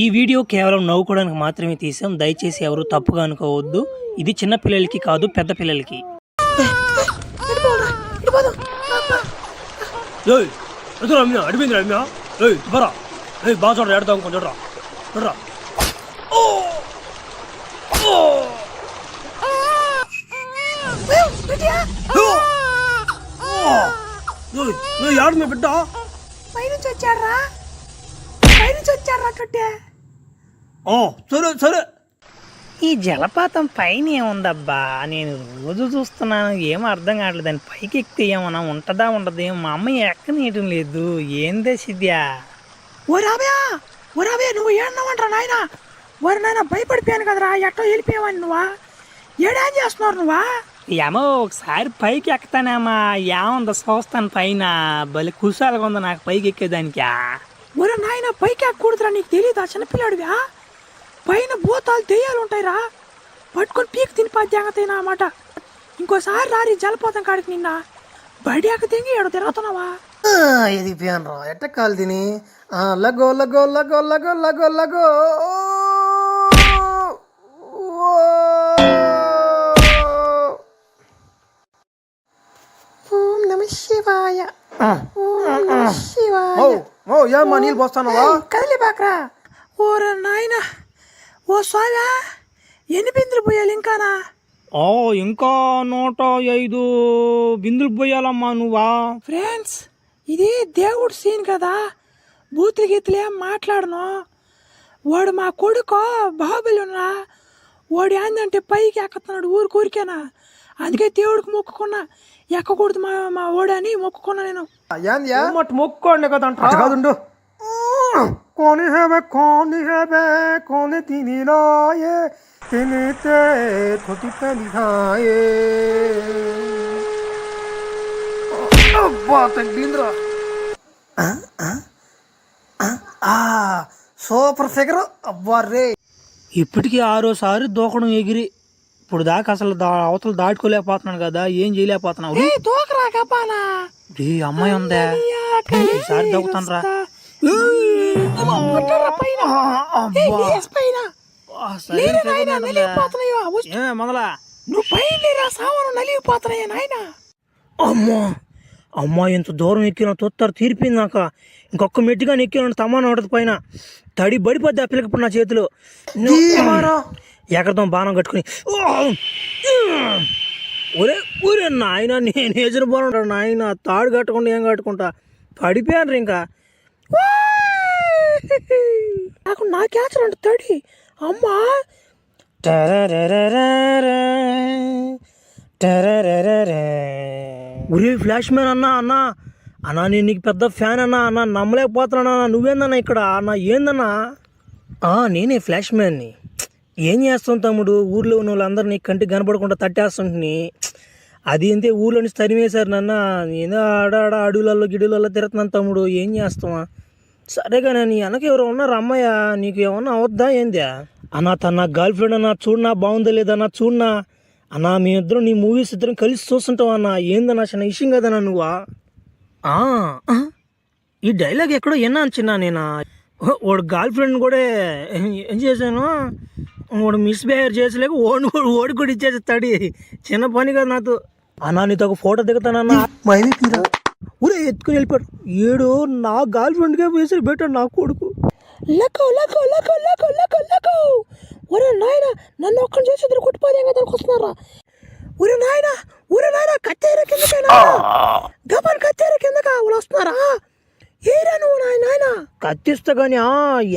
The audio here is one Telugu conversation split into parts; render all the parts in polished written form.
ఈ వీడియో కేవలం నవ్వుకోవడానికి మాత్రమే తీసాం. దయచేసి ఎవరు తప్పుగా అనుకోవద్దు. ఇది చిన్న పిల్లలకి కాదు, పెద్ద పిల్లలకి. బాగా చూడరా, ఎడతాం కొంచెం చూడరా చూడరా. యాడు మీ బిడ్డ పైనుంచి వచ్చాడ్రా సరే సరే. ఈ జలపాతం పైన ఏముందబ్బా? నేను రోజు చూస్తున్నాను, ఏం అర్థం కావట్లేదు. దాని పైకి ఎక్కితే ఏమన్నా ఉంటుందా ఉండదు? మా అమ్మ ఎక్కనీయటం లేదు. ఏందే సిద్ధ్యా? ఓ రాబే నువ్వు ఏమన్నావంటరా నాయన? ఓరి నాయన భయపడిపోయాను కదరా, ఎట్టో వెళ్ళిపోయావని నువ్వా? ఏం చేస్తున్నారు నువ్వా? ఏమో ఒకసారి పైకి ఎక్కుతానేమా, ఏముందో చూస్తాను పైన. భలే కుశాలుగా ఉందో నాకు పైకి ఎక్కేదానికా. ఒరే నాయన పైకి ఎక్కకూడదురా, నీకు తెలియదా? చిన్నపిల్లాడివా? పైన భూతాలు దెయ్యాలు ఉంటాయిరా, పట్టుకొని పీక్ తినిపా జాగ్రత్త అన్నమాట. ఇంకోసారి రారి జలపాతం కాడికి నిన్న బడి ఎక్క తింగి ఎడ తిరుగుతున్నావా? ఎదిగిపోయాను రా, ఎట్ట కాలు తిని లగో లగో లగో లగో లగో లగో. ఓం నమ శివాయ. ఓం నమ శివాయ. ఏమ్మా నీళ్ళు పోస్తానవా? కదిలి బాక్రా. ఓరే నాయన, ఓ స్వామి, ఎన్ని బిందులు పోయాలి ఇంకానా? ఇంకా 105 బిందులు పోయాలమ్మా నువ్వా. ఫ్రెండ్స్, ఇది దేవుడు సీన్ కదా, బూతులు గీతులు ఏం మాట్లాడను. వాడు మా కొడుకు బాహుబలి ఉన్నా, వాడు ఏందంటే పైకి ఎక్కుతున్నాడు ఊరికేనా. అందుకే దేవుడికి మొక్కుకున్నా, ఎక్కకూడదు మా ఓడని మొక్కుకున్నా నేను. మొక్కుకోండి కదా కాదు. కోని హేబే కోని హేబే కోని తినిలాయే తినితే థోటి పెలిహాయే. అబ్బా తగ్గింద్రా. సూపర్ ఫిగర్ అబ్బా రే. ఇప్పటికీ 6సారి దూకడం ఎగిరి, ఇప్పుడు దాకా అసలు అవతలు దాటుకోలేకపోతున్నాను కదా, ఏం చేయలేకపోతున్నావు. అమ్మాయి ఉందా? ఈసారి దూకుతాను రా. అమ్మా ఎంత దూరం ఎక్కినా తొత్తారు తీరిపోయింది నాక. ఇంకొక మెట్టిగా ఎక్కినా తమానం ఉంటుంది పైన, తడి బడిపోద్ది ఆ పిల్లకి నా చేతిలో. ఎక్కడతాం బాణం కట్టుకుని. ఒరే నాయన, నేను వేసిన బాగుంటాడు నాయన. తాడు కట్టకుండా ఏం కట్టుకుంటా, పడిపోయాను ఇంకా. నాకు నాకేచరండి తడి అమ్మా. ఒరే ఫ్లాష్ మ్యాన్ అన్నా నేను నీకు పెద్ద ఫ్యాన్ అన్నా నమ్మలేకపోతున్నా. నువ్వేందన్నా ఇక్కడ అన్నా? ఏందన్నా? నేనే ఫ్లాష్ మ్యాన్ని. ఏం చేస్తాం తమ్ముడు, ఊర్లో ఉన్న వాళ్ళందరినీ కంటికి కనపడకుండా తట్టేస్తుంటుని. అది అంతే, ఊర్లో నుంచి తరిమేశారు నన్న. ఏదో ఆడాడ అడవులలో గిడులలో తిరుగుతున్నాను తమ్ముడు, ఏం చేస్తావా? సరేగా, నేను వెనక ఎవరు ఉన్నారు అమ్మాయ, నీకు ఏమన్నా అవద్దా ఏందా? అన్నా తన గర్ల్ ఫ్రెండ్ అన్నా, చూడనా బాగుందా లేదన్నా చూడనా అన్నా. మీ ఇద్దరం నీ మూవీస్ ఇద్దరం కలిసి చూస్తుంటావు అన్నా. ఏందన్నా చిన్న విషయం కదన్నా నువ్వా? ఈ డైలాగ్ ఎక్కడో విన్నా చిన్న నేను. వాడు గర్ల్ ఫ్రెండ్ కూడా ఏం చేశాను, వాడు మిస్బిహేవ్ చేసలేక ఓడి కూడా ఇచ్చేస్తాడు. చిన్న పని కదా నాతో. అన్నా నీతో ఒక ఫోటో దిగుతానన్నా. ఊరే ఎత్తుకుని వెళ్ళిపోయాడు. ఏడు నా గర్ల్ ఫ్రెండ్గా వేసి పెట్టాడు నా కొడుకు. ఒరే నాయన, నన్ను ఒక్కని చేసి ఇద్దరు కొట్టిపోతే దానికి వస్తున్నారా? ఒరే నాయన కత్తేర కిందకైనా గబన్ కత్తేర కిందక వాళ్ళు వస్తున్నారా? ఏరా నువ్వు నాయన? కత్తిస్తా కానీ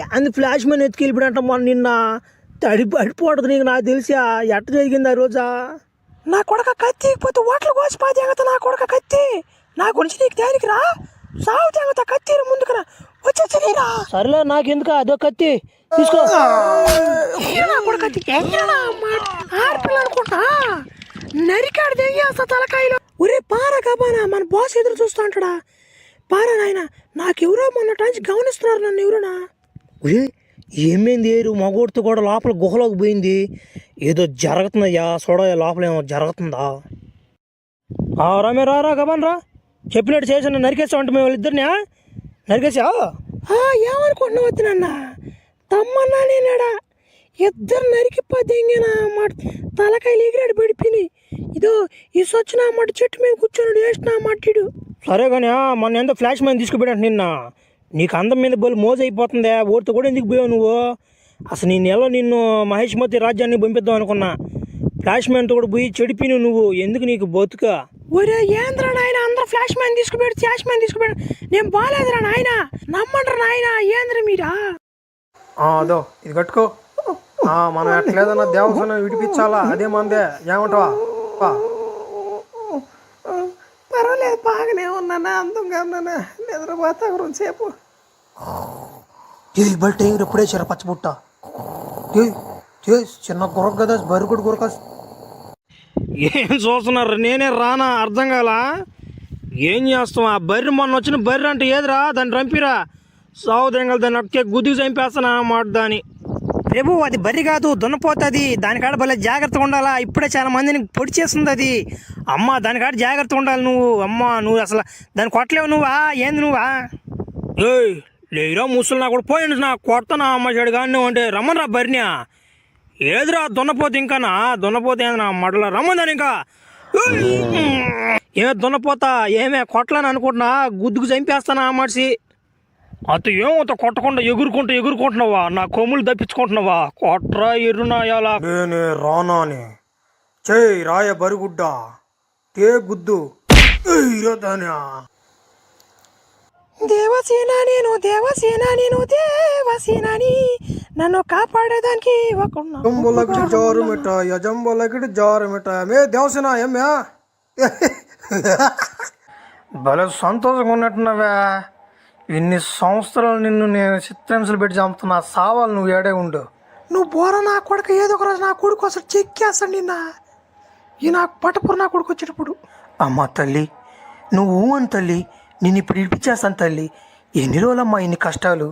యాంది ఫ్లాష్ మ్యాన్ ఎత్తుకెళ్ళిపోయాడంట మొన్న. నిన్న తడి పడిపోవడదు నీకు, నాకు తెలిసా ఎట్ట జరిగింది ఆ రోజా? నా కొడక కత్తి పోతే ఓట్లు కోసిపోతే జాగ్రత్త. నా కొడక కత్తి నా గురించి నీకు దేనికి రా? సాగు జాగ్రత్త, కత్తి ముందుకురా వచ్చేరా. సరేలే, నాకెందుకు అదో కత్తి తీసుకో. ఆడపిల్ల అనుకుంటా నరికాడు తెగేస్తా తలకాయలో. ఒరే పారా కబానా, మన బాస్ ఎదురు చూస్తూ ఉంటాడా? పారా నాయన, నాకెవరో మొన్న టైంచి గమనిస్తున్నారు నన్ను. ఎవరునా? ఒరే ఏమైంది? ఏరు మగోడితో కూడా లోపల గుహలోకి పోయింది. ఏదో జరుగుతుందయ్యా, చూడయ్యా లోపల ఏమో జరుగుతుందా? రామే రా కబాన్ రా, చెప్పినట్టు చేసాను. నరికేసామంటే మేము వాళ్ళిద్దరిని నరికేసా. ఏమనుకుంటున్నావు వద్దునన్న? తమ్మన్నా నేనాడా ఇద్దరు నరికిపోతేంగిన మాట తలకాయలు ఎగిరాడు పడిపోయి ఇదో ఈ సొచ్చిన మాట చెట్టు మీద కూర్చొని వేసిన మాట్లాడు సరే కానీ మొన్న ఎంత ఫ్లాష్ మ్యాన్ తీసుకుపోయాడు నిన్న నీకు అందం మీద బలు మోజు అయిపోతుందా ఓడితో కూడా ఎందుకు పోయావు నువ్వు అసలు నీ నెల నిన్ను మహేష్మతి రాజ్యాన్ని పంపిద్దాం అనుకున్నా ఫ్లాష్ మ్యాన్తో కూడా పోయి చెడిపోయి నువ్వు ఎందుకు నీకు బతుక ఒరే ఏంద్రా నాయన అందరూ ఫ్లాష్ మ్యాన్ తీసుకుపోయాడు ఫ్లాష్ మ్యాన్ తీసుకుపోయాడు నేను బాగాలేదురా నాయన నమ్మంటారు నాయన ఏంద్ర మీరా అదో ఇది కట్టుకో మనం ఎట్లేదన్నా దేవస్థానం విడిపించాలా అదే మందే ఏమంటావా పర్వాలేదు బాగానే ఉన్నానా అందంగా ఉన్నానా నిద్రపోతా సేపు బయట ఎప్పుడే చీర పచ్చబుట్ట చిన్న గురక కదా బరుగుడు గురక ఏం చూస్తున్నారు నేనే రానా అర్థం కాల ఏం చేస్తాం ఆ బర్రె మొన్న వచ్చిన బర్రె అంటే ఏదిరా దాన్ని రంపిరా సావు దెంగలు దాన్ని అక్కే గుద్దికి చంపేస్తానా మాట దాని రేపు అది బర్రె కాదు దున్నపోతుంది దానికాడ భలే జాగ్రత్తగా ఉండాలా ఇప్పుడే చాలా మందిని పొడి చేస్తుంది అది అమ్మ దానికాడ జాగ్రత్తగా ఉండాలి నువ్వు అమ్మ నువ్వు అసలు దాన్ని కొట్టలేవు నువ్వా ఏంది నువ్వా ఏయ్ లేరా ముసలు నా కూడా పోయింది నా కొడతానా అమ్మ చెడు కానీ అంటే రమ్మని రా బర్రెనా ఏదిరా దున్నపోతే ఇంకానా దున్నపోతే ఏంది నా మడల రమ్మందని ఇంకా ఏమే దున్నపోతా ఏమే కొట్టలని అనుకుంటున్నా గుద్దుకు చంపేస్తానా మనిషి అత ఏమవుతా కొట్టకుండా ఎగురుకుంటున్నావా నా కొమ్ములు తప్పించుకుంటున్నావా కొట్రా ఎర్రునా ఎలా నేనే రానాని చేయి రాయ బరుగుడ్డ తే గుద్దు దాని దేవసేనాని నన్ను కాపాడేదానికి జంబులకి జారు మిఠాయి జంబులకి జారు మిఠాయి మే దేవసేన ఏమ్యా భలే సంతోషంగా ఉన్నట్టున్నావా ఇన్ని సంవత్సరాలు నిన్ను నేను చిత్రహింసలు పెట్టి చంపుతున్నా సావాలి నువ్వు ఏడే ఉండు నువ్వు బోర నా కొడుకు ఏదో ఒక రోజు నా కొడుకు అసలు చెక్కేస్తాడు నిన్న ఈ నాకు పటపురు నా కొడుకు వచ్చేటప్పుడు అమ్మ తల్లి నువ్వు అని తల్లి నేను ఇప్పుడు ఇడిపించేస్తాను తల్లి ఎన్ని రోజులమ్మా ఇన్ని కష్టాలు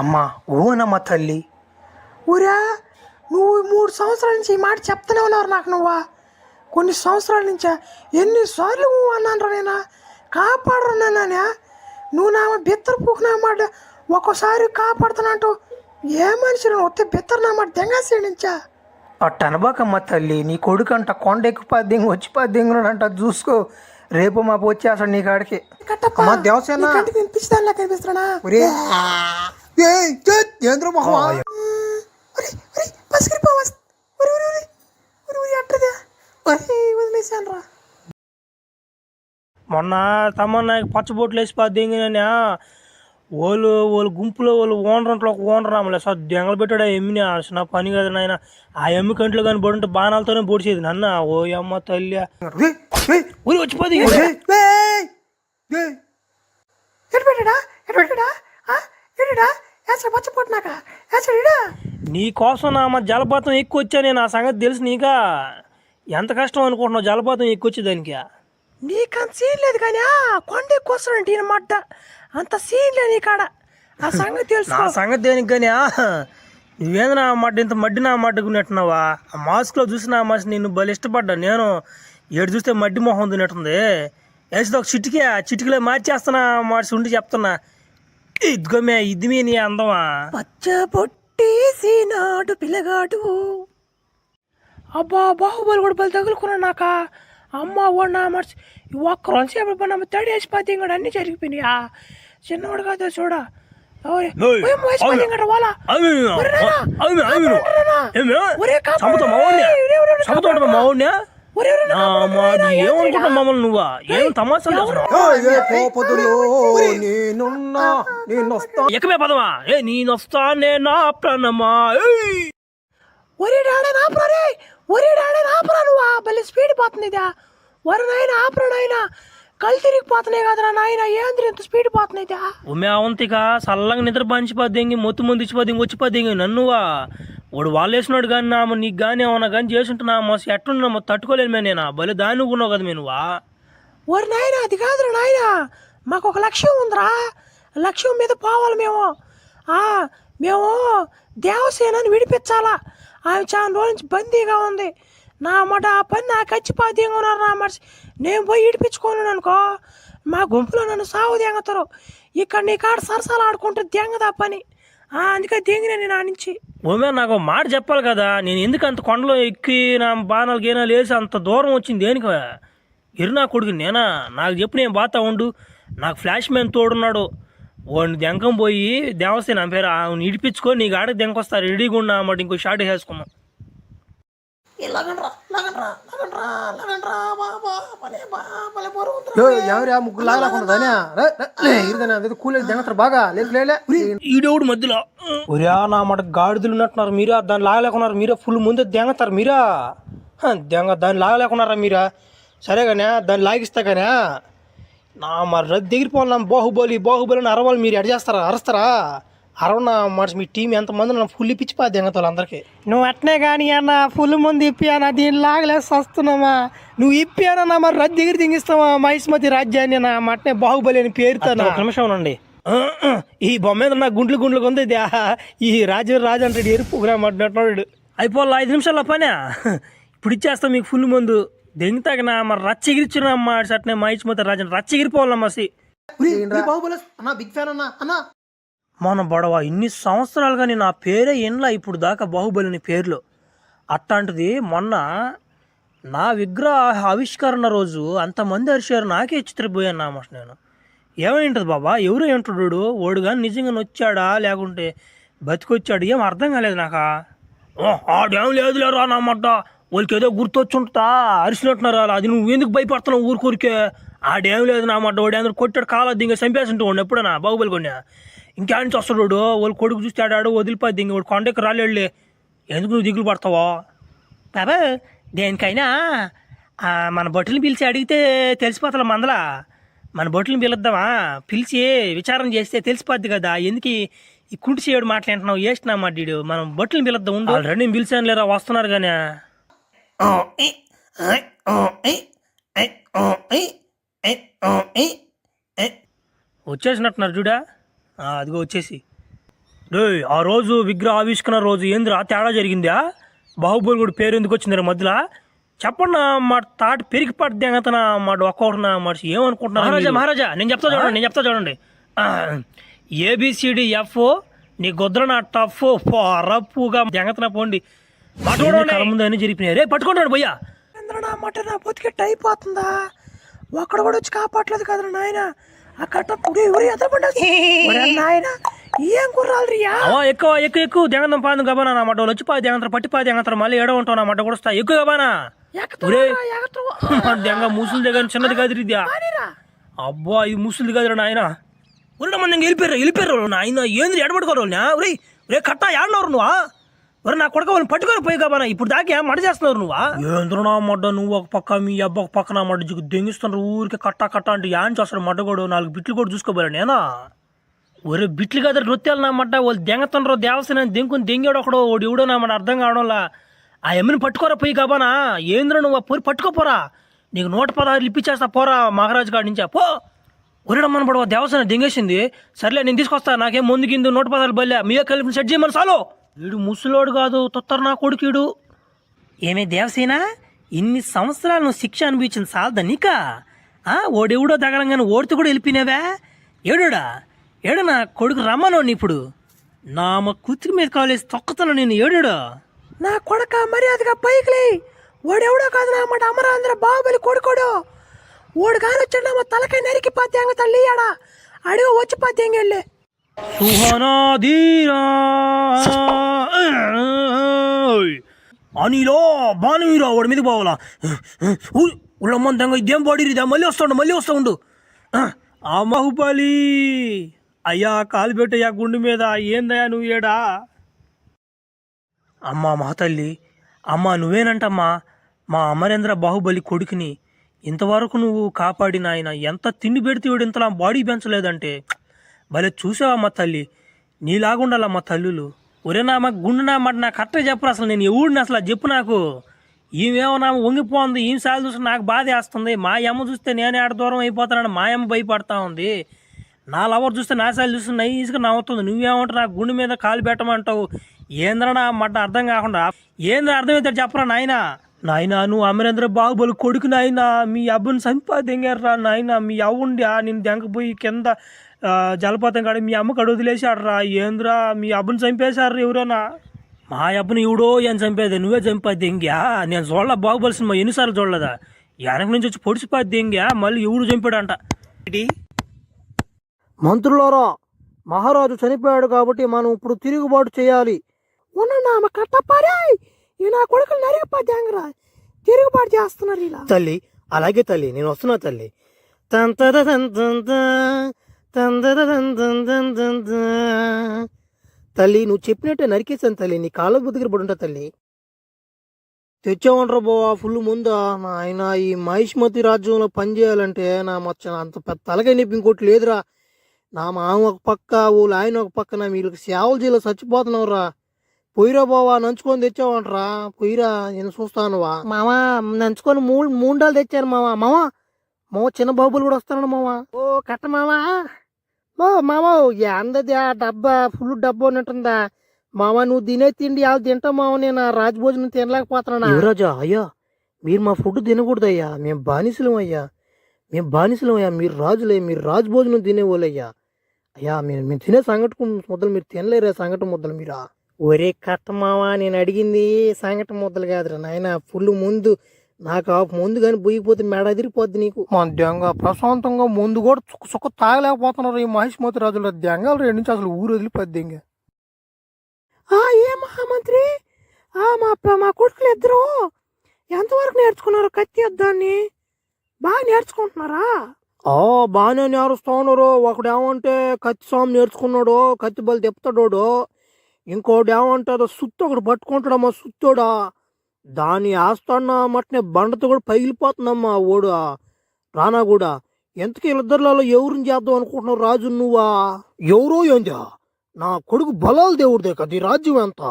అమ్మా ఊవనమ్మా తల్లి ఊరా నువ్వు 3 సంవత్సరాల నుంచి ఈ మాట చెప్తూనే ఉన్నారు నాకు నువ్వా కొన్ని సంవత్సరాల నుంచా ఎన్నిసార్లు అన్నాను నేనా కాపాడరు నానా నువ్వు నా బిత్తరు పూకున్నా మాట ఒక్కోసారి కాపాడుతానంటూ ఏ మనిషి వస్తే బిత్తరు నా మాట దెంగాసే నుంచా అట్ట అనబాకమ్మ తల్లి నీ కొడుకు అంట కొండ ఎక్కువ పద్దెంగు వచ్చి పద్దెంగునంట చూసుకో రేపు మాపు వచ్చేస్తాడు నీ కాడికి దేవసేన పిచ్చిదానిలా కనిపిస్తున్నా వదిలేసాను రా మొన్న తమ్మన్న పచ్చబొట్లు వేసి పద్దెంగినా వాళ్ళు గుంపులో వాళ్ళు ఓనర్ ఒక ఓనర్ రామలే సార్ దెంగలు పెట్టాడు ఆ ఎమ్మిని నా పని కదా నాయన ఆ ఎమ్మి కంట్లో కానీ పడుంటే బాణాలతోనే పొడిచేది నన్న ఓ అమ్మ తల్లి ఊరి వచ్చిపోది నీ కోసం నా మా జలపాతం ఎక్కువ వచ్చా నేను ఆ సంగతి తెలుసు నీకా ఎంత కష్టం అనుకుంటున్నావు జలపాతం ఎక్కువ వచ్చే దానికి నీకంత సీన్ లేదు కానీ కొండ ఎక్కువ వస్తాడంటే ఈయన మడ్డ అంత సీన్ లేదు నీ కాడ ఆ సంగతి తెలుసు నా సంగతి దేనికి కానీ నువ్వేంది నా మడ్డ ఇంత మడ్డి నా మడ్డకున్నట్టున్నావా ఆ మాస్క్లో చూసి నా మాస్ నేను భలే ఇష్టపడ్డా నేను ఏడు చూస్తే మడ్డి మొహం తిన్నట్టుంది వేసి ఒక చిటికలో మార్చేస్తున్నా మార్చి ఉండి చెప్తున్నా ఇదిగోమే ఇది మీ నీ అందమా పచ్చ పొట్టేసి నాడు పిల్లగాడు అబ్బా బాహుబలి కూడా బలి తగులుకున్నాడు నాక అమ్మ వాడు నా మర్చి ఒక్క రోజు సేపు పడిన తడేసి పది ఇంకా అన్నీ జరిగిపోయినాయా చిన్నవాడు కాదు చూడ ఏమనుకుంటా మమ్మల్ని నువ్వా ఏం తమాషా ఎక్కమే పదమా ఏ నేనొస్తానే నా ప్రాణమా ఒరే డాడే నాపురా రే ఒరే డాడే నాపురా నువ్వా భలే స్పీడ్ పోతుంది ఇదా ఒరే నాయన ఆపురా నాయన కళ్ళు తిరిగిపోతున్నాయి కదరా నాయన ఏంద్ర ఇంత స్పీడ్ పోతుంది ఇదా ఉమ్మే అవంతిక చల్లగా నిద్ర పంచిపోద్ది మొత్తం ముందు ఇచ్చిపోద్ది వచ్చిపోద్ది నన్నువా వాడు వాళ్ళు వేసినాడు కానీ నా నీకు కానీ ఏమన్నా కానీ చేసుంటున్నా మస్తు ఎట్టున్నా తట్టుకోలేను మే నేను భలే దాన్ని ఉన్నావు కదా నువ్వా ఒరే నాయన అది కాదురా నాయన మాకు ఒక లక్ష్యం ఉందిరా లక్ష్యం మీద పోవాలి మేము దేవసేనని విడిపించాలా ఆమె చాలా రోజు నుంచి బందీగా ఉంది నా మాట ఆ పని నాకు ఖచ్చితంగా ఉన్నారు నా మనిషి నేను పోయి ఇడిపించుకోను అనుకో మా గుంపులో నన్ను సాగు దెంగతారు ఇక్కడ నీ కాడ సరసాలు ఆడుకుంటే దెంగదా పని అందుకే దిగిన నేను ఆ నుంచి. ఓమే నాకు ఒక మాట చెప్పాలి కదా, నేను ఎందుకు అంత కొండలో ఎక్కి నా బాణాలు గీనాలు వేసి అంత దూరం వచ్చింది దేనికి? ఎరునా కొడుకు నేనా? నాకు చెప్పు, నేను బాతా ఉండు. నాకు ఫ్లాష్ మ్యాన్ తోడున్నాడు, వాడిని దెంకం పోయి దేవస్తే నా పేరు ఆమెను ఇడిపించుకొని నీకు ఆడకి దెంకొస్తా, రెడీగా ఉన్నా అన్నమాట. ఇంకో షాట్ వేసుకున్నాం. ఎవరు ముగ్గురు లాగలేకుండా కూలే జంగతారు బాగా లేదు. ఈడోడు మధ్యలో ఒరే నా మాట గాడిదలు ఉన్నట్టున్నారు మీరా, దాన్ని లాగలేకున్నారు మీరా, ఫుల్ ముందే దెంగతారు మీరా, దాన్ని లాగలేకున్నారా మీరా? సరే కానీ దాన్ని లాగిస్తా కానీ నా మరి రద్దు ఎగిరిపోవాలి. బాహుబలి అని అరవాలి, మీరు ఎడ చేస్తారా? అరుస్తారా? అరవనా మరి మీ టీం ఎంతమంది నన్ను ఫుల్ ఇప్పించిపోద్ది దెంగతాలు అందరికీ. నువ్వు అట్నే కానీ అన్న ఫుల్ ముందు ఇప్పియానా, దీన్ని లాగలేసి వస్తున్నామా? నువ్వు ఇప్పియానన్నా మరి రద్దు ఎగిరి దింగిస్తావా మహిష్మతి రాజ్యాన్ని? నా మట్నే బాహుబలి అని పేరుతాను. ఒక నిమిషం ఉండండి. ఈ బొమ్మ మీద నాకు గుండ్లు ఉంది ఇది. ఈ రాజు అంటే ఎరుపు ప్రోగ్రామ్ అడ్డున్నాడు. అయిపోవాలి 5 నిమిషాల్లో పనే. ఇప్పుడు ఇచ్చేస్తాం మీకు ఫుల్ ముందు దెంగతాకనా మరి రచ్చగిరిచ్చినమ్మా అట్నే మహిష్మతి రాజు రచ్చగిరిపోవాలమ్మా. బిగ్ ఫ్యాన్ అన్నా. మన బడవ ఇన్ని సంవత్సరాలుగా నేను ఆ పేరే ఎన్లా ఇప్పుడు దాకా బాహుబలిని పేర్లు. అట్లాంటిది మొన్న నా విగ్రహ ఆవిష్కరణ రోజు అంతమంది అరిచారు, నాకే చిత్రపోయాను నా మాట. నేను ఏమైంటుంది బాబా, ఎవరు ఏంటుడు ఓడు కానీ నిజంగా వచ్చాడా లేకుంటే బతికొచ్చాడు, ఏం అర్థం కాలేదు నాకు. ఆడేం లేదు లేరా నా మాట, వాళ్ళకి ఏదో గుర్తొచ్చుంటా అరిచినట్టున్నారు. అది నువ్వు ఎందుకు భయపడుతున్నావు ఊరికే? ఆడేం లేదు నా మాట, వాడు అందరూ కొట్టాడు కాలద్ది ఇంకా చంపేస్తుంటూ వాడు ఎప్పుడైనా బాహుబలి కొన్నా. ఇంకేం చేస్తాడు వాళ్ళు కొడుకు చూస్తే ఆడాడు వదిలిపోద్ది, ఇంక వాడు కొండకి రాలేడులే. ఎందుకు నువ్వు దిగులు పడతావా బాబా? దేనికైనా మన బొట్టుని పిలిచి అడిగితే తెలిసిపోతా మందలా. మన బొట్టుని పిలుద్దామా? పిలిచి విచారం చేస్తే తెలిసిపోద్ది కదా. ఎందుకు ఈ కుంటి చేయడు మాట్లాడుతున్నావు? వేసినా మాట్లాడు. మనం బొట్టుని పిలుద్దాం ఉండు. ఆల్రెడీ నేను పిలిచాను లేరా, వస్తున్నారు కానీ. వచ్చేసినట్టున్నారు చూడా, అదిగో వచ్చేసి. రే ఆ రోజు విగ్రహ ఆవిష్కరణ రోజు ఏందిరా తేడా జరిగిందా? బాహుబలి కూడా పేరు ఎందుకు వచ్చిందిరా మధ్యలో? చెప్పండి. మా తాటి పెరిగి పడితే ఎంగతనా మాట ఒక్కొక్కటి మాట ఏమనుకుంటున్నా? మహారాజా నేను చెప్తా చూడండి. ABCD F నీ గొద్ర నా టఫ్ రప్పుగా జంగతన పోండి. ముందు అన్ని జరిపినాయి. రే పట్టుకుంటాడు భయ్యా. నా మట నా బతికెట్ అయిపోతుందా? ఒక్కడ కూడా వచ్చి కాపాడలేదు కదరా నాయన. ఏం కుర్రాలియా? ఎక్కువ దెంగతం పాదు గబానా నా మాట. వచ్చి పాది దెంగతారు, పట్టి పాది దెంగతారు, మళ్ళీ ఏడో ఉంటావు నా మాట కూడా ఎక్కువ గబానా. దెంగ ముసులు దగ్గర చిన్నది కాదు ఇద్యా. అబ్బా ఇది ముసులు కాదురా నాయన. ఉరడ మంది వెళ్ళిపోయారు నాయన. ఏంది ఎడబడుకోరు రే రే కట్టా ఏడనవరు నువ్వా? నా కొడుకు వాళ్ళని పట్టుకొని పోయి కాబా. ఇప్పుడు దాకా మడ చేస్తున్నారు నువ్వా? ఏంద్ర నా మడ్డ, నువ్వు ఒక పక్క మీ అబ్బ ఒక పక్క నా మడ్డ దెంగిస్తున్నారు ఊరికి కట్ట అంటే యాన్ చేస్తాడు మడ్డ కూడా. 4 బిట్లు కూడా చూసుకోబోయా నేనా? ఒరే బిట్లు కదా నృత్యాలు నా మడ్డ. వాళ్ళు దెంగతుండ్రో దేవస్థానం దెంకుని దెంగాడు ఒకడు వాడు ఎవడో నా మాట అర్థం కావడంలా. ఆ ఎమ్మిని పట్టుకోరా పోయి కాబనా. ఏంద్ర నువ్వు పోయి పట్టుకోపోరా, నీకు 116 ఇప్పించేస్తా పోరా మహారాజు కాడి నుంచా పో. ఒరేడమ్మన పడవ దేవస్థానం దెంగేసింది. సర్లే నేను తీసుకొస్తా, నాకేం ముందు కింద 116 బల్లె మీరే కలిపి సెట్ చేయమని చాలు. వీడు ముసలోడు కాదు తొత్తరు నా కొడుకుడు. ఏమే దేవసేన, ఇన్ని సంవత్సరాలు నువ్వు శిక్ష అనిపించింది చాలదా నీకా? ఓడెవడో దగ్గరంగానే ఓడితే కూడా వెళ్ళిపోయినావా? ఏడు నా కొడుకు రమ్మనోడిని ఇప్పుడు నా కూతురి మీద కాలేసి తొక్కుతాను నేను. ఏడు నా కొడక మర్యాదగా పైకిలే. ఓడెవడో కాదు నా మాట, అమరాంధ్ర బాహుబలి కొడుకోడు. ఓడు కాని వచ్చాడు మా తలకాయ నరికి పద్యంగ తల్లి ఆడా అడిగో వచ్చి పద్యంగెళ్ళే. సుహనాధీరా అనిలో బాణమీరా వాడి మీద పోవాలా? ఉళ్ళమ్మంతంగా ఇదేం బాడీరిదా? మళ్ళీ వస్తా ఉండు. ఆ బాహుబలి అయ్యా కాలు పెట్టయ్యా గుండు మీద. ఏందయ్యా నువ్వు ఏడా? అమ్మా మహాతల్లి, అమ్మా నువ్వేనంటమ్మా మా అమరేంద్ర బాహుబలి కొడుకుని ఇంతవరకు నువ్వు కాపాడిన ఆయన. ఎంత తిండి పెడితే వీడు ఇంతలా బాడీ పెంచలేదంటే భలే చూసావమ్మా తల్లి. నీలాగుండాలమ్మా తల్లులు. ఒరే నా మా గుండె నా మాట నాకు కరెక్ట్గా చెప్పరు అసలు. నేను ఎవడిని అసలు చెప్పు నాకు. ఈమెమన్నా వంగిపోతుంది, ఈమె సార్లు చూస్తే నాకు బాధ వేస్తుంది. మా అమ్మ చూస్తే నేనే ఆడ దూరం అయిపోతానని మా అమ్మ భయపడతా ఉంది. నా లవర్ చూస్తే నా సార్లు చూస్తే నైస్గా నవ్వుతుంది. నువ్వేమంటావు నాకు గుండె మీద కాలు పెట్టమంటావు? ఏంద్రా నా మాట అర్థం కాకుండా ఏంద్ర అర్థమైతే చెప్పరా నాయనా? నువ్వు అమరేంద్ర బాహుబలి కొడుకు నాయన. మీ అబ్బని సంపాదింగారా నాయన. మీ అవ్వండి నేను దెంకపోయి కింద జలపాతం కాడ మీ అమ్మకు అడుగు వదిలేశాడరా. ఏంద్రా మీ అబ్బని చంపేశారు ఎవరన్నా? మా అబ్బని ఎవడో ఏం చంపేది, నువ్వే చంపేది దెంగ్యా. నేను చూడలే బాహుబలి సినిమా, ఎన్నిసార్లు చూడలేదా? వెనక నుంచి వచ్చి పొడిచిపోద్ది దెంగ్యా, మళ్ళీ ఎవడు చంపాడంట. మంత్రులారా, మహారాజు చనిపోయాడు కాబట్టి మనం ఇప్పుడు తిరుగుబాటు చేయాలి. ఉన్న కట్టపారే ఈ నా కొడుకులు నరిగిపోద్దాంగరా, తిరుగుబాటు చేస్తున్నారు ఇలా. తల్లి అలాగే తల్లి, నేను వస్తున్నా తల్లి. తల్లి నువ్వు చెప్పినట్టే నరికేశాను తల్లి, నీ కాళ్ళ దగ్గర పడి ఉంటా తల్లి. తెచ్చావంటారా బావా ఫుల్ ముందా? ఆయన ఈ మహిష్మతి రాజ్యంలో పనిచేయాలంటే నా మొత్తం అంత పెద్ద తలకాయ నొప్పి ఇంకోటి లేదురా. నా మామ ఒక పక్క, ఊళ్ళు ఆయన ఒక పక్క, నా మీరు సేవలు చేయాలి చచ్చిపోతున్నావురా. పొయ్యిరా బావా, నంచుకొని తెచ్చావంటరా, పొయ్యిరా నేను చూస్తానువా. మామ నంచుకొని మూండాలు తెచ్చాను మామ. మామ చిన్న బాబులు కూడా వస్తాను మామ. ఓ కట్ట మామా, ఓ మామ అందది ఆ డబ్బా ఫుల్ డబ్బా ఉన్నట్టుందా మామ? నువ్వు తినే తిండి వాళ్ళు తింటావు మామ, నేను ఆ రాజభోజనం తినలేకపోతున్నా. యువరాజా అయ్యా, మీరు మా ఫుడ్ తినకూడదు అయ్యా, మేము బానిసలం అయ్యా, మీరు రాజులే, మీరు రాజభోజనం తినేవాళ్ళయ్యా. అయ్యా మేము తినే సంగటి ముద్దలు మీరు తినలేరా, సంగటి ముద్దలు మీరా? ఒరే కట్ట మామ, నేను అడిగింది సంగటి ముద్దలు కాదురా నాయన, ఫుల్ ముందు. నాకు ఆ ముందు కానీ బొయ్యిపోతే మెడ అదిరిపోద్ది నీకు. మన దెంగ ప్రశాంతంగా ముందు కూడా చుక్క తాగలేకపోతున్నారు ఈ మహిష్మతి రాజుల దెంగలు. రెండు నుంచి అసలు ఊరు వదిలిపోద్ది ఇంకా. ఏ మహామంత్రి, మా కొడుకులు ఇద్దరు ఎంతవరకు నేర్చుకున్నారు కత్తి యుద్ధాన్ని? బాగా నేర్చుకుంటున్నారా? బాగానే నేర్చుతా ఉన్నారు. ఒకడు ఏమంటే కత్తి స్వామి నేర్చుకున్నాడు, కత్తి బలి తెప్పుతాడు. ఇంకోటి ఏమంటే సుత్తు ఒకడు పట్టుకుంటాడమ్మా, సుత్తోడా దాన్ని వేస్తాడన్నా మటనే బండతో కూడా పగిలిపోతుందమ్మా ఓడు రానా కూడా. ఎంతకీ వీళ్ళిద్దరిలో ఎవరిని చేద్దాం అనుకుంటున్నావు రాజు నువ్వా? ఎవరో ఏందా, నా కొడుకు బలాల దేవుడిదే కదా ఈ రాజ్యం ఎంత.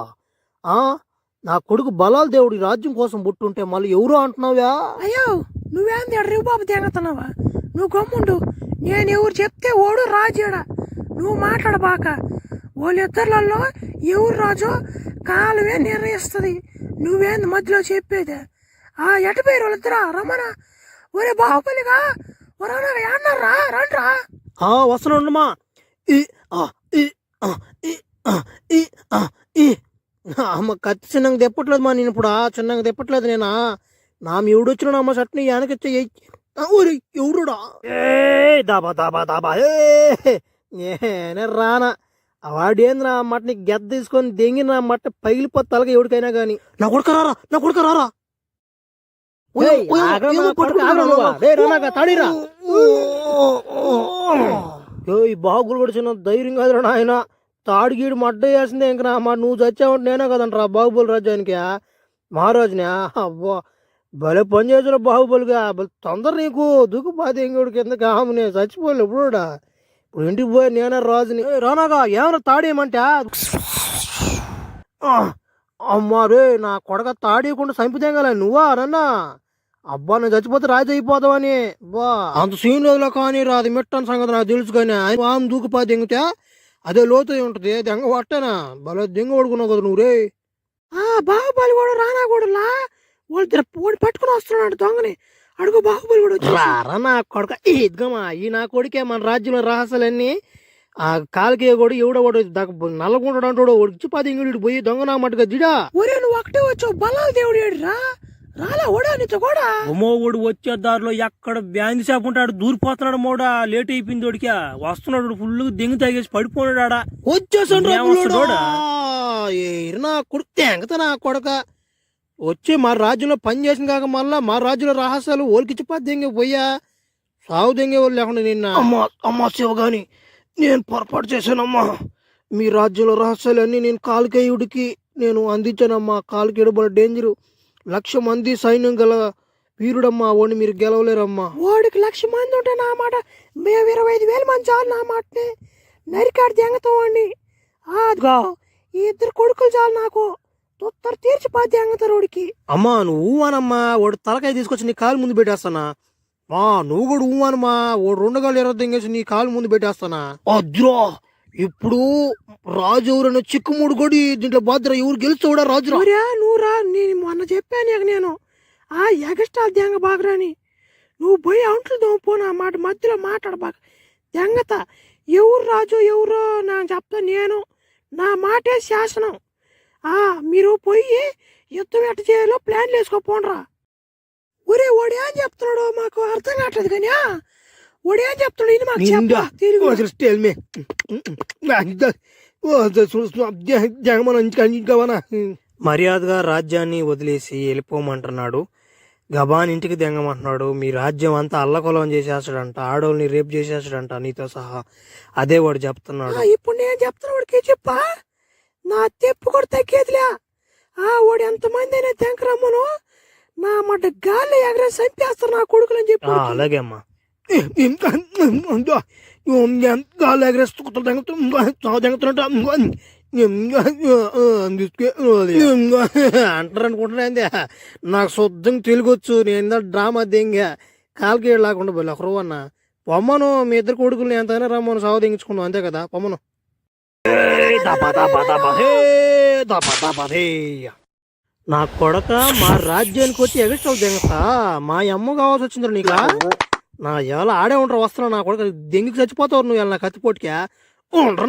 నా కొడుకు బలాల దేవుడి రాజ్యం కోసం పుట్టుంటే మళ్ళీ ఎవరో అంటున్నావా? అయ్యో నువ్వేంది రేవు బాబు తెగతున్నావా? నువ్వు గమ్ముండు, నేను ఎవరు చెప్తే ఓడు రాజుడా, నువ్వు మాట్లాడబాక. వాళ్ళిద్దరిలో ఎవరు రాజు కాలమే నిర్ణయిస్తుంది, నువ్వేంది మధ్యలో చెప్పేది? ఎటు పేరు వాళ్ళిద్దరా? రమణ ఒరే బాహుబలిగా అన్నారా రండ్రా. వస్తున్నామ్మా. అమ్మ కత్తి చిన్నగా తెప్పట్లేదు మా, నేను ఇప్పుడు చిన్నగా తెప్పట్లేదు నేనా. నా ఎవడు వచ్చినా అమ్మ చట్నీ వెనకొచ్చే ఎవరుడా? దాబా దాబా దాబా నేనే రానా. వాడేంద్రా మట నీకు గెద్ద తీసుకొని దెంగిన మట్ట పగిలిపోతే తలగా ఎవరికైనా గాని. నా కొడుకరారా, నా కొడుకరారా. బాగులు కూడా చిన్న ధైర్యం కాదురా నాయన, తాడిగీడు మడ్డ వేసిందే ఇంక. నువ్వు చచ్చావంటే నేనే కదంటరా బాహుబలి రాజ్యానికి మహారాజునే. అబ్బా భలే పని చేసారా బాహుబలిగా, తొందర నీకు దుక్కుపాతి ఇంకోటి కింద కామునే చచ్చిపోలే ఎప్పుడుడా. ఇప్పుడు ఇంటికి పోయి నేనే రాజుని. రానాగా ఏమన్నా తాడేయమంటే? అమ్మారే నా కొడక తాడేయకుండా చంపితేగల నువ్వా నన్నా? అబ్బా నేను చచ్చిపోతే రాజు అయిపోతావని. బా అంత సీన్ రోజులో కానీ రాదు మిట్టని సంగతి నాకు తెలుసు. కానీ ఆమె దూకుపాతి దింగితే అదే లోతు ఉంటుంది, దెంగ పట్టానా భలే దెంగ పడుకున్నావు కదా నువ్వు రే. బాహుబలి కూడా రానా కూడా వాడు పట్టుకుని వస్తున్నాడు దొంగని. అడుగు బాహుబలి కూడా రారా నా కొడుక. ఇదిగమ్మా ఈ నా కొడుకే మన రాజ్యంలో రహస్యాలన్నీ. ఆ కాలకే కూడా ఎవడోడు నల్లగుంటాడు అంటాడు, వచ్చి 10 ఇంగుడు పోయి దొంగ నా మట్టుగా జిడా. ఒరే నువ్వు ఒకటే వచ్చావు, బలాల దేవుడు ఏడురా రాలా ఓడా నీతో కూడా. ఓడు వచ్చే దారిలో ఎక్కడ బ్యాంది చేపుంటాడు దూరిపోతున్నాడు మోడా. లేట్ అయిపోయింది ఓడికి, వస్తున్నాడు ఫుల్ దెంగి తాగేసి పడిపోయాడా. వచ్చేసాడు నా కొడుకు తెంగత నా కొడక. వచ్చి మా రాజ్యంలో పని చేసిన కాక మళ్ళా మా రాజ్యంలో రహస్యాలు ఓలికిచ్చిపోద్ది దెంగే పోయా. సాగు దెంగే వాళ్ళు లేకుండా నిన్న. అమ్మా శివగాని నేను పొరపాటు చేశానమ్మా. మీ రాజ్యంలో రహస్యాలన్నీ నేను కాలుకేయుడికి నేను అందించానమ్మా. కాలుకేయుడు బల డేంజరు, 1,00,000 మంది సైన్యం గల వీరుడమ్మా. వాడిని మీరు గెలవలేరమ్మా. వాడికి 1,00,000 మంది ఉంటే నా మాట, మేము 25,000 మంది చాలు నా మాటనే నరికాడు దెంగతాం వాడిని. అదిగో ఈ 2 కొడుకులు చాలు నాకు, తొత్తరు తీర్చిపోద్ది అంగతరోడికి. అమ్మా నువ్వు అనమ్మా, వాడు తలకాయ తీసుకొచ్చి నీ కాలు ముందు పెట్టేస్తానా. నువ్వు కూడా ఊవనమ్మా, వాడు 2 గాలు 20 దింగేసి నీ కాలు ముందు పెట్టేస్తానా. అద్రో ఇప్పుడు రాజు ఎవరైనా చిక్కుముడు కొడి దీంట్లో భద్ర ఎవరు గెలుస్తావుడా రాజు? నువ్వు రా, నేను మొన్న చెప్పాను నేను ఎగస్ట్రా దెంగ బాగరాని. నువ్వు పోయి అంట్లు దోపో నా మాట మధ్యలో మాట్లాడబాక. దెంగత ఎవరు రాజు ఎవరో నా చెప్తా నేను, నా మాటే శాసనం. మీరు పోయి యుద్ధం ఎట్ట చేయాలో ప్లాన్ వేసుకోపోండ్రా. ఒరే వాడు ఏం చెప్తున్నాడో మాకు అర్థం కావట్లేదు కానీ వాడు ఏం చెప్తున్నాడు ఇది మాకు చెప్పు. మర్యాదగా రాజ్యాన్ని వదిలేసి వెళ్ళిపోమంటున్నాడు. గబాన్ ఇంటికి దెంగమంటున్నాడు. మీ రాజ్యం అంతా అల్లకొలం చేసేస్తాడంట, ఆడోళ్ళని రేపు చేసేస్తాడంట నీతో సహా. అదే వాడు చెప్తున్నాడు. ఇప్పుడు నేను చెప్తున్నా వాడికి చెప్పా, నా తెప్పు కూడా తగ్గేదిలే. వాడు ఎంతమంది అయినా తెంకరమ్మను నా మడ్డ గాలి ఎగరే చంపేస్తారు నా కొడుకులు అని చెప్పి. అలాగే అమ్మా. గాలి ఎగరేస్తున్నట్టు అంటారు అనుకుంటున్నా. నాకు శుద్ధంగా తెలుగొచ్చు. నేను డ్రామా దెంగా కాలికి లేకుండా పోయి ఒకరు అన్న పొమ్మను. మీ ఇద్దరు కొడుకులు ఎంతైనా రమ్మను సాగు తెంగించుకున్నాం అంతే కదా. పొమ్మను. నా కొడక మా రాజ్యానికి వచ్చి ఎగస్ట్రాలు దెంగతా. మా అమ్మ కావాల్సి వచ్చింది నీకు. నా ఎలా ఆడే ఉంటారు వస్తున్నా. నా కొడక దెంగికి చచ్చిపోతావు నువ్వు ఇలా కత్తిపోటుకే ఉండరు.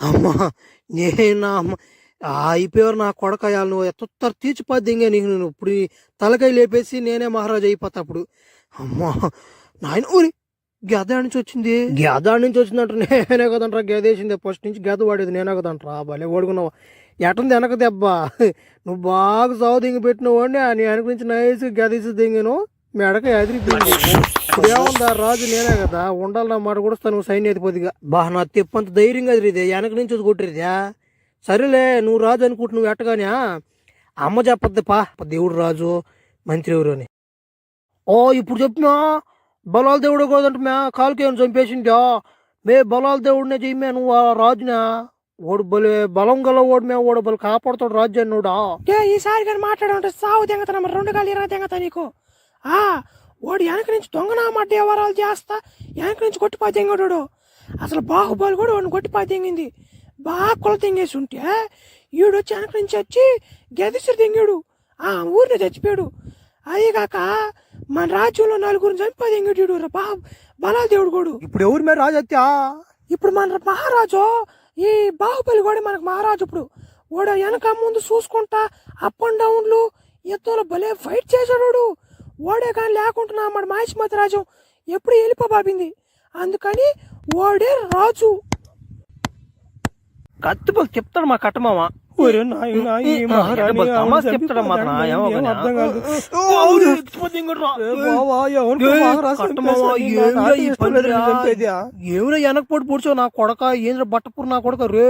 అమ్మా నేను అయిపోయారు నా కొడక. నువ్వు ఎత్తుత్తర తీర్చిపోద్ది ఇంకా నీకు. నేను ఇప్పుడు తలకాయ లేపేసి నేనే మహారాజు అయిపోతా అప్పుడు. అమ్మా నాయన ఊరి గెద నుంచి వచ్చింది. గెద నుంచి వచ్చిందంట. నేనే కదంటరా గెదేసింది. ఫస్ట్ నుంచి గెద వాడేది నేనే కదంటరా. భలే ఓడుకున్నావు. ఎటంది వెనక దెబ్బ. నువ్వు బాగా సాగు దింగి పెట్టిన వాడిని నీ వెనక నుంచి నైస్ గెదేసి దింగాను. మెడక ఎదిరిపోయింది. ఇప్పుడేముందా రాజు నేనే కదా. ఉండాలన్నా మాట కూడా నువ్వు సైన్యాధిపతిగా. నా తెప్పంత ధైర్యంగా ఎదిరిదే వెనక నుంచి కొట్టిరిదా. సరేలే నువ్వు రాజు అనుకుంటు నువ్వు ఎట్టగానే అమ్మ చెప్పద్ది పా దేవుడు రాజు మంత్రి ఎవరు అని. ఇప్పుడు చెప్పినా బలాల దేవుడు కాదంటే కాలుకేమని చంపేసిందా. బలాల దేవుడినే చెయ్యమే నువ్వు ఆ రాజునా. ఓడు బలి బలం గల ఓడు ఓడు బలి కాపాడుతాడు రాజ్యాన్ని. నోడా ఈసారి కానీ మాట్లాడే సాగు తెంగతా 2 కాలు 20 తెంగతా నీకు. వాడు వెనక నుంచి దొంగనామాట వ్యవహారాలు చేస్తా వెనక నుంచి కొట్టిపా తెంగడు. అసలు బాహుబలి కూడా వాడిని కొట్టిపా తెంగింది. బాగా కొల తెంగేసి ఉంటే ఈడు వచ్చి వెనక నుంచి వచ్చి గెదిసిరి తెంగాడు. ఊరిని చచ్చిపోయాడు. అదేగాక మన రాజ్యంలో 4 చంపా తెంగాడు బలాల దేవుడు కూడా. ఇప్పుడు ఎవరి మీద రాజు హత్యా? ఇప్పుడు మన మహారాజు ఈ బాహుబలి కూడా మనకు మహారాజు. ఇప్పుడు వాడు వెనక ముందు చూసుకుంటా అప్ అండ్ డౌన్లు యుద్ధంలో భలే ఫైట్ చేశాడు. ఓడే కానీ లేకుండా మన మహిష్మతి రాజు ఎప్పుడు వెళ్ళిపోబాబింది. అందుకని ఓడే రాజు. కత్తిపలు చెప్తాడు మా కట్టమామ. ఏమిరా వెనక పొడి పొడిచావు నా కొడక. ఏంద్ర బట్టపూర్ నా కొడక రే.